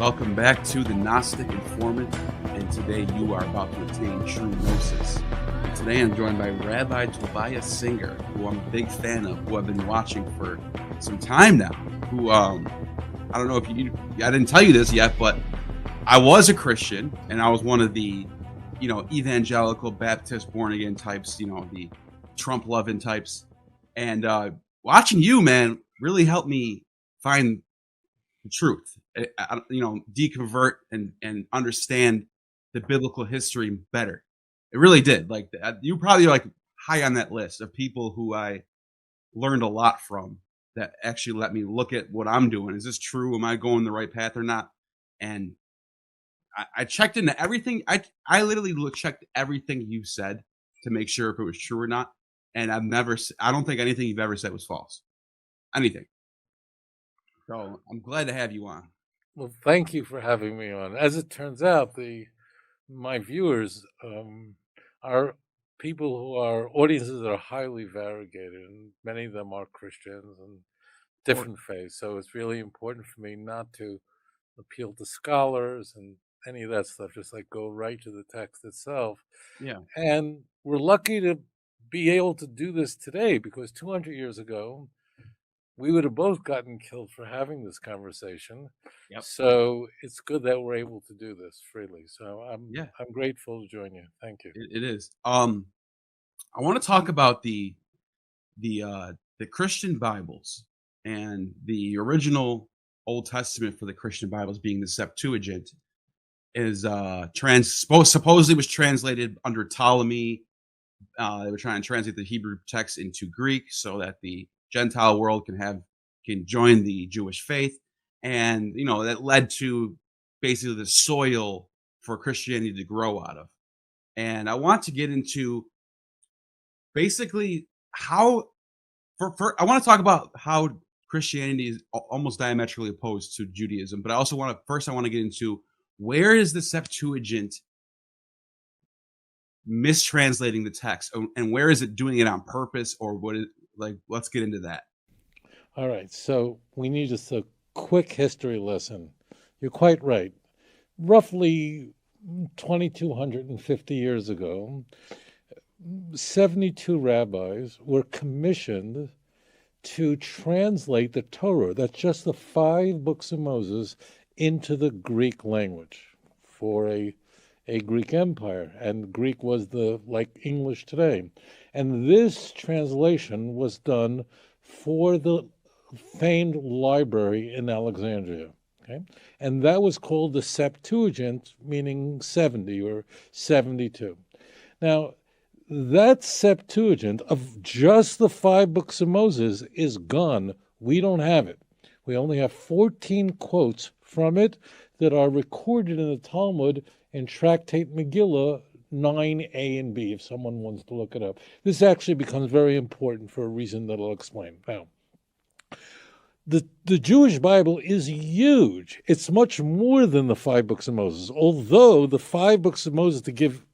Welcome back to the Gnostic Informant, and today you are about to attain true gnosis. And today I'm joined by Rav Tovia Singer, who I'm a big fan of, who I've been watching for some time now. Who I don't know if I didn't tell you this yet, but I was a Christian, and I was one of the, evangelical Baptist born again types, the Trump loving types, and watching you, man, really helped me find the truth. Deconvert and understand the biblical history better. It really did. Like, you probably are like high on that list of people who I learned a lot from, that actually let me look at what I'm doing. Is this true? Am I going the right path or not? And I checked into everything. I literally checked everything you said to make sure if it was true or not. And I don't think anything you've ever said was false. Anything. So I'm glad to have you on. Well, thank you for having me on. As it turns out, my viewers are people who are audiences that are highly variegated, and many of them are Christians and different faiths. So it's really important for me not to appeal to scholars and any of that stuff, just like go right to the text itself. Yeah. And we're lucky to be able to do this today, because 200 years ago, we would have both gotten killed for having this conversation. Yep. So it's good that we're able to do this freely. So I'm grateful to join you. Thank you. It is. I want to talk about the Christian Bibles, and the original Old Testament for the Christian Bibles, being the Septuagint, is supposedly was translated under Ptolemy. They were trying to translate the Hebrew text into Greek so that the Gentile world can join the Jewish faith, and that led to basically the soil for Christianity to grow out of. And I want to get into basically how I want to talk about how Christianity is almost diametrically opposed to Judaism, but I also want to get into, where is the Septuagint mistranslating the text, and where is it doing it on purpose, or what is, like, let's get into that. All right. So we need just a quick history lesson. You're quite right. Roughly 2,250 years ago, 72 rabbis were commissioned to translate the Torah, that's just the 5 books of Moses, into the Greek language for a Greek empire. And Greek was like English today. And this translation was done for the famed library in Alexandria. Okay? And that was called the Septuagint, meaning 70 or 72. Now, that Septuagint of just the 5 books of Moses is gone. We don't have it. We only have 14 quotes from it that are recorded in the Talmud in Tractate Megillah 9a and b, if someone wants to look it up. This actually becomes very important for a reason that I'll explain. Now, the Jewish Bible is huge. It's much more than the 5 books of Moses. Although the 5 books of Moses, to give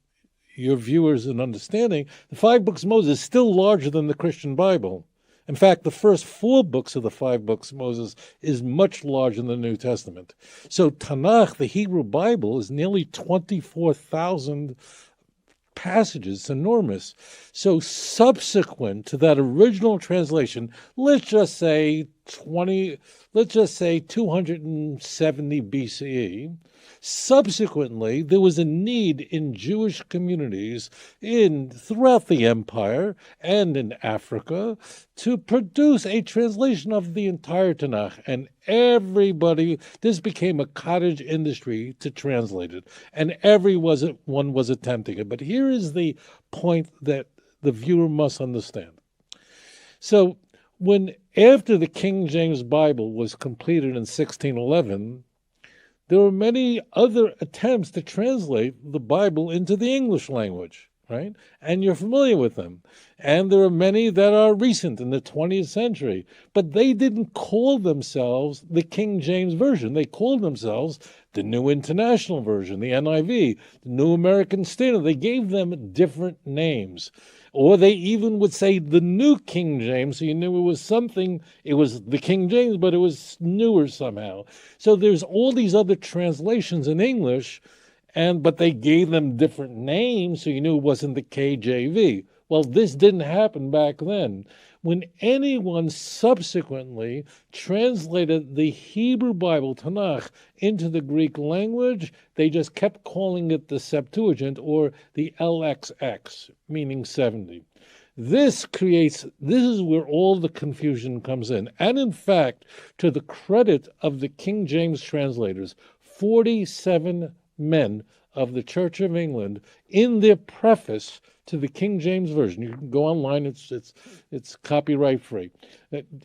your viewers an understanding, the 5 books of Moses is still larger than the Christian Bible. In fact, the first 4 books of the 5 books of Moses is much larger than the New Testament. So Tanakh, the Hebrew Bible, is nearly 24,000 passages. It's enormous. So subsequent to that original translation, let's just say 270 BCE, subsequently, there was a need in Jewish communities throughout the empire and in Africa to produce a translation of the entire Tanakh. And this became a cottage industry to translate it. And everyone was attempting it. But here is the point that the viewer must understand. So after the King James Bible was completed in 1611, there were many other attempts to translate the Bible into the English language. right? And you're familiar with them. And there are many that are recent in the 20th century, but they didn't call themselves the King James Version. They called themselves the New International Version, the NIV, the New American Standard. They gave them different names. Or they even would say the New King James, so you knew it was something, it was the King James, but it was newer somehow. So there's all these other translations in English, but they gave them different names, so you knew it wasn't the KJV. Well, this didn't happen back then. When anyone subsequently translated the Hebrew Bible, Tanakh, into the Greek language, they just kept calling it the Septuagint or the LXX, meaning 70. This is where all the confusion comes in. And in fact, to the credit of the King James translators, 47 men of the Church of England, in their preface to the King James Version, you can go online, it's copyright free,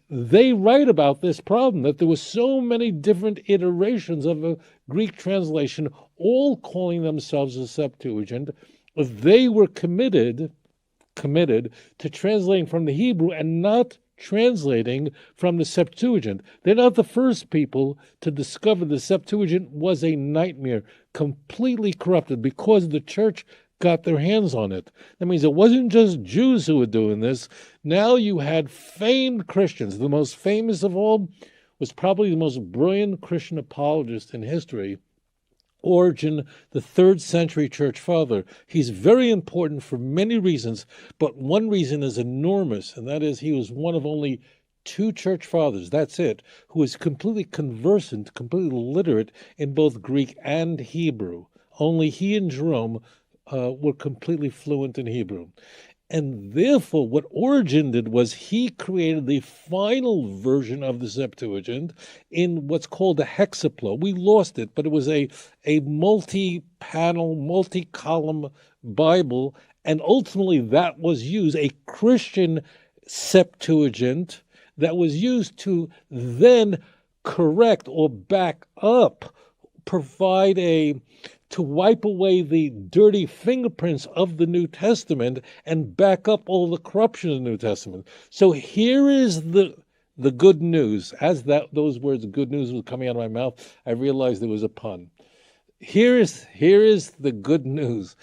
they write about this problem, that there were so many different iterations of a Greek translation, all calling themselves a Septuagint. They were committed to translating from the Hebrew and not translating from the Septuagint. They're not the first people to discover the Septuagint was a nightmare, completely corrupted, because the church got their hands on it. That means it wasn't just Jews who were doing this. Now you had famed Christians. The most famous of all was probably the most brilliant Christian apologist in history, Origen, the 3rd century church father. He's very important for many reasons, but one reason is enormous, and that is he was one of only 2 church fathers, that's it, who was completely conversant, completely literate in both Greek and Hebrew. Only he and Jerome were completely fluent in Hebrew. And therefore, what Origen did was he created the final version of the Septuagint in what's called a hexapla. We lost it, but it was a multi-panel, multi-column Bible, and ultimately that was used, a Christian Septuagint that was used to then correct or back up, to wipe away the dirty fingerprints of the New Testament and back up all the corruption of the New Testament. So here is the good news. As those words, good news, was coming out of my mouth, I realized there was a pun. Here is the good news.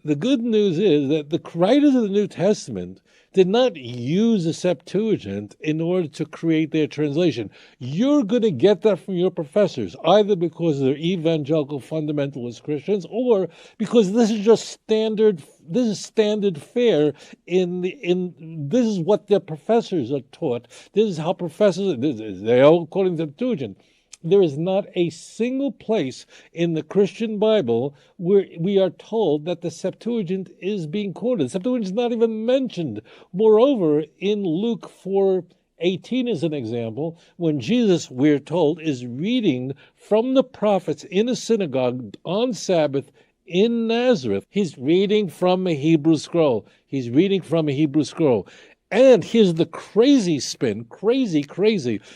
The good news is that the writers of the New Testament did not use the Septuagint in order to create their translation. You're going to get that from your professors, either because they're evangelical fundamentalist Christians or because this is just standard fare this is what their professors are taught. This is how they're all quoting the Septuagint. There is not a single place in the Christian Bible where we are told that the Septuagint is being quoted. The Septuagint is not even mentioned. Moreover, in Luke 4:18 as an example, when Jesus, we're told, is reading from the prophets in a synagogue on Sabbath in Nazareth, he's reading from a Hebrew scroll. And here's the crazy spin, crazy.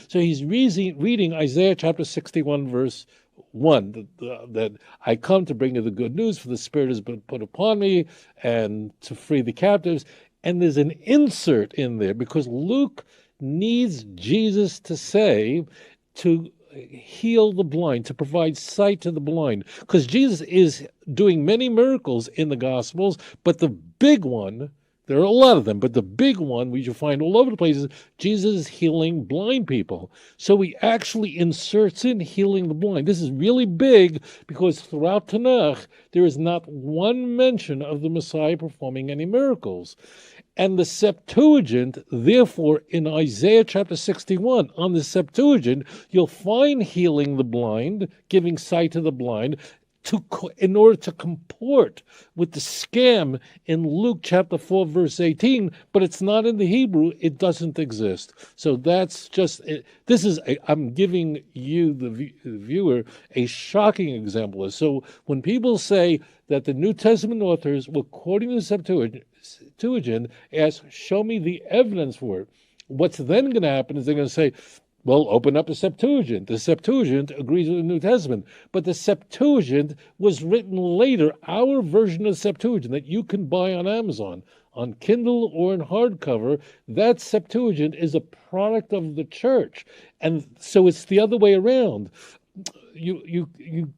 So he's reading Isaiah chapter 61, verse 1, that I come to bring you the good news, for the Spirit has been put upon me, and to free the captives. And there's an insert in there, because Luke needs Jesus to say, to heal the blind, to provide sight to the blind. Because Jesus is doing many miracles in the Gospels, but the big one, there are a lot of them, but the big one we should find all over the place is Jesus is healing blind people. So he actually inserts in healing the blind. This is really big because throughout Tanakh, there is not one mention of the Messiah performing any miracles. And the Septuagint, therefore, in Isaiah chapter 61, on the Septuagint, you'll find healing the blind, giving sight to the blind, in order to comport with the scam in Luke chapter 4, verse 18, but it's not in the Hebrew. It doesn't exist. So that's just, I'm giving you, the viewer, a shocking example. So when people say that the New Testament authors were quoting the Septuagint, ask, show me the evidence for it. What's then going to happen is they're going to say, Well, open up the Septuagint. The Septuagint agrees with the New Testament, but the Septuagint was written later. Our version of the Septuagint that you can buy on Amazon, on Kindle or in hardcover, that Septuagint is a product of the church. And so it's the other way around. You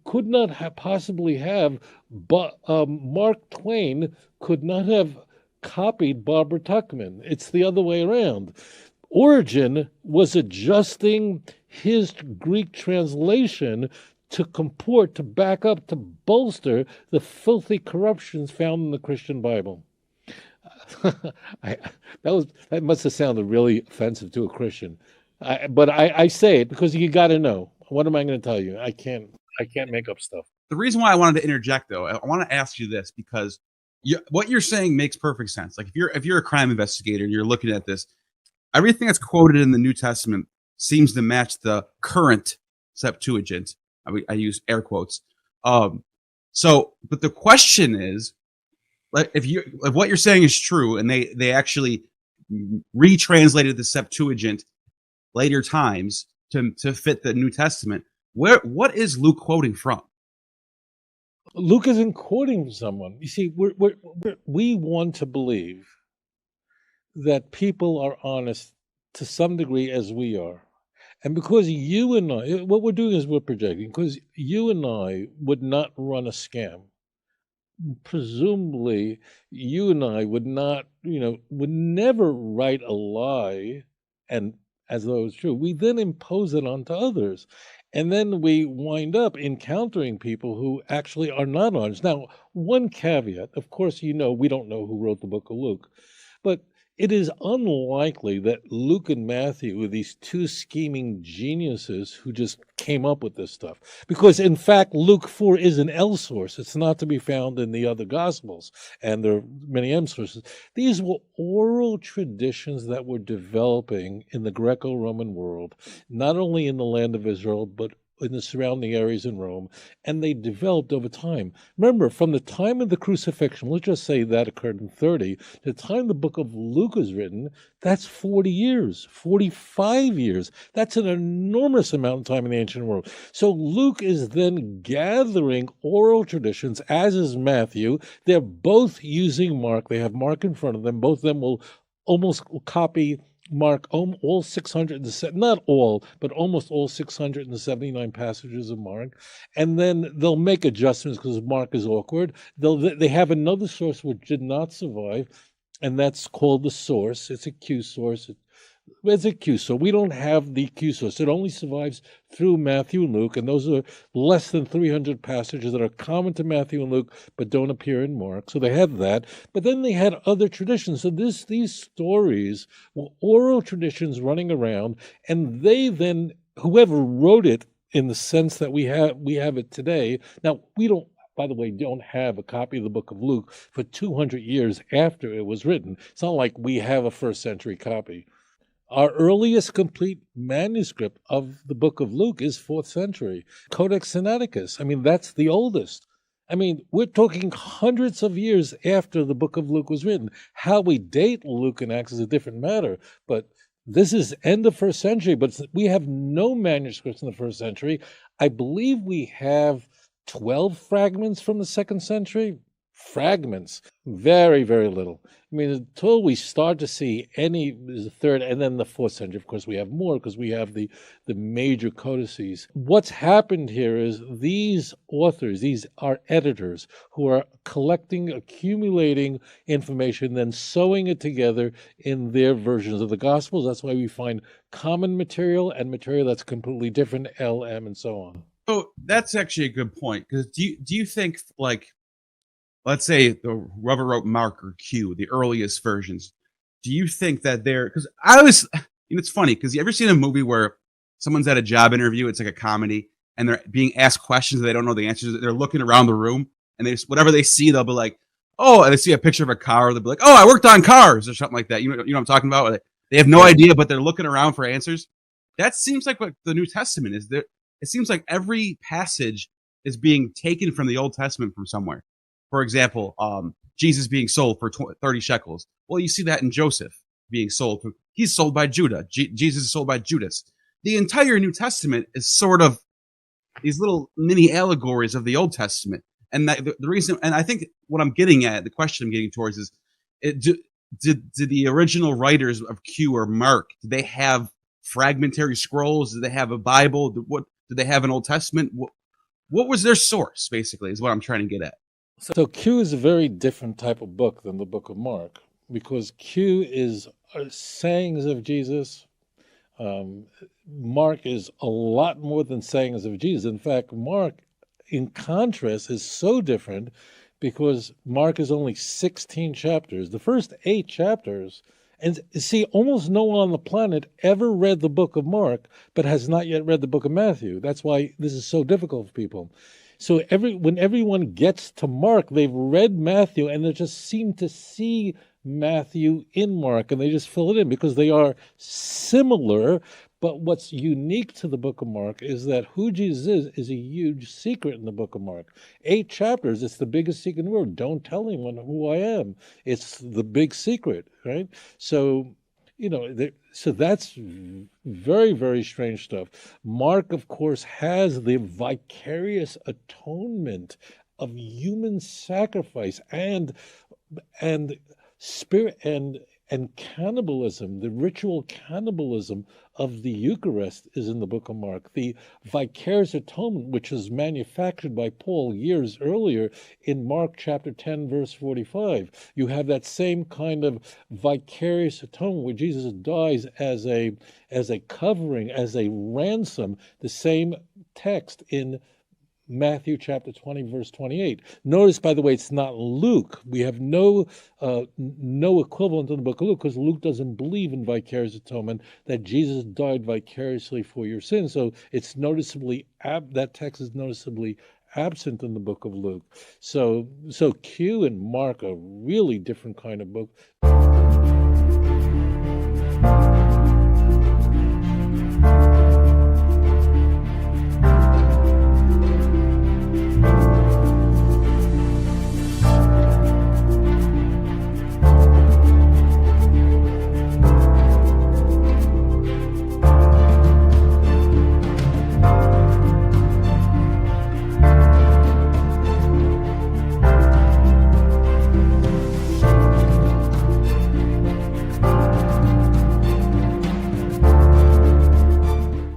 could not possibly have, but Mark Twain could not have copied Barbara Tuchman. It's the other way around. Origen was adjusting his Greek translation to comport, to back up, to bolster the filthy corruptions found in the Christian Bible. That must have sounded really offensive to a Christian, but I say it because you got to know. What am I going to tell you? I can't make up stuff. The reason why I wanted to interject, though, I want to ask you this because what you're saying makes perfect sense. Like if you're a crime investigator and you're looking at this, everything that's quoted in the New Testament seems to match the current Septuagint. I use air quotes. But the question is, like, if what you're saying is true, and they actually retranslated the Septuagint later times to fit the New Testament, what is Luke quoting from? Luke isn't quoting from someone. You see, we want to believe that people are honest to some degree as we are. And because you and I, what we're doing is we're projecting, because you and I would not run a scam. Presumably, you and I would not, would never write a lie, and as though it's true, we then impose it onto others. And then we wind up encountering people who actually are not honest. Now, one caveat, of course, we don't know who wrote the book of Luke, but it is unlikely that Luke and Matthew were these two scheming geniuses who just came up with this stuff. Because, in fact, Luke 4 is an L source. It's not to be found in the other Gospels, and there are many M sources. These were oral traditions that were developing in the Greco-Roman world, not only in the land of Israel, but in the surrounding areas in Rome, and they developed over time. Remember, from the time of the crucifixion, let's just say that occurred in 30, to the time the book of Luke was written, that's 40 years, 45 years. That's an enormous amount of time in the ancient world. So Luke is then gathering oral traditions, as is Matthew. They're both using Mark. They have Mark in front of them. Both of them will almost copy Mark, all 600, not all, but almost all 679 passages of Mark. And then they'll make adjustments because Mark is awkward. They have another source which did not survive, and that's called the source. It's a Q source. It's a Q, so we don't have the Q source. It only survives through Matthew and Luke, and those are less than 300 passages that are common to Matthew and Luke, but don't appear in Mark. So they had that. But then they had other traditions. So these stories were oral traditions running around, and they then, whoever wrote it in the sense that we have it today. Now, we don't, by the way, don't have a copy of the book of Luke for 200 years after it was written. It's not like we have a first century copy. Our earliest complete manuscript of the book of Luke is 4th century. Codex Sinaiticus. That's the oldest. We're talking hundreds of years after the book of Luke was written. How we date Luke and Acts is a different matter, but this is end of 1st century, but we have no manuscripts in the 1st century. I believe we have 12 fragments from the 2nd century. Fragments, very, very little. Until we start to see any, the 3rd and then the 4th century, of course, we have more because we have the major codices. What's happened here is these authors, these are editors who are collecting, accumulating information, then sewing it together in their versions of the Gospels. That's why we find common material and material that's completely different, L, M, and so on. So that's actually a good point, because do you think, like, let's say whoever wrote Mark or Q, the earliest versions, do you think that because it's funny, because you ever seen a movie where someone's at a job interview, it's like a comedy, and they're being asked questions that they don't know the answers, they're looking around the room, and whatever they see, they'll be like, oh, and they see a picture of a car, they'll be like, oh, I worked on cars, or something like that. You know what I'm talking about? They have no idea, but they're looking around for answers. That seems like what the New Testament is. It seems like every passage is being taken from the Old Testament from somewhere. For example, Jesus being sold for 30 shekels. Well, you see that in Joseph being sold. He's sold by Judah. Jesus is sold by Judas. the entire New Testament is sort of these little mini allegories of the Old Testament. And that, the reason, and I think what I'm getting at, the question I'm getting towards is, did the original writers of Q or Mark, did they have fragmentary scrolls? Did they have a Bible? Did they have an Old Testament? What was their source, basically, is what I'm trying to get at. So Q is a very different type of book than the book of Mark, because Q is sayings of Jesus. Mark is a lot more than sayings of Jesus. In fact, Mark, in contrast, is so different because Mark is only 16 chapters. The first 8 chapters, and see, almost no one on the planet ever read the book of Mark, but has not yet read the book of Matthew. That's why this is so difficult for people. So when everyone gets to Mark, they've read Matthew, and they just seem to see Matthew in Mark, and they just fill it in because they are similar. But what's unique to the book of Mark is that who Jesus is a huge secret in the book of Mark. 8 chapters, it's the biggest secret in the world. Don't tell anyone who I am. It's the big secret, right? So, so that's very, very strange stuff. Mark, of course, has the vicarious atonement of human sacrifice and spirit and cannibalism. The ritual cannibalism of the Eucharist is in the book of Mark. The vicarious atonement, which was manufactured by Paul years earlier in Mark chapter 10, verse 45. You have that same kind of vicarious atonement where Jesus dies as a covering, as a ransom. The same text in Matthew chapter 20, verse 28. Notice, by the way, it's not Luke. We have no equivalent in the book of Luke because Luke doesn't believe in vicarious atonement, that Jesus died vicariously for your sins. So it's noticeably, that text is noticeably absent in the book of Luke. So Q and Mark are really different kind of book.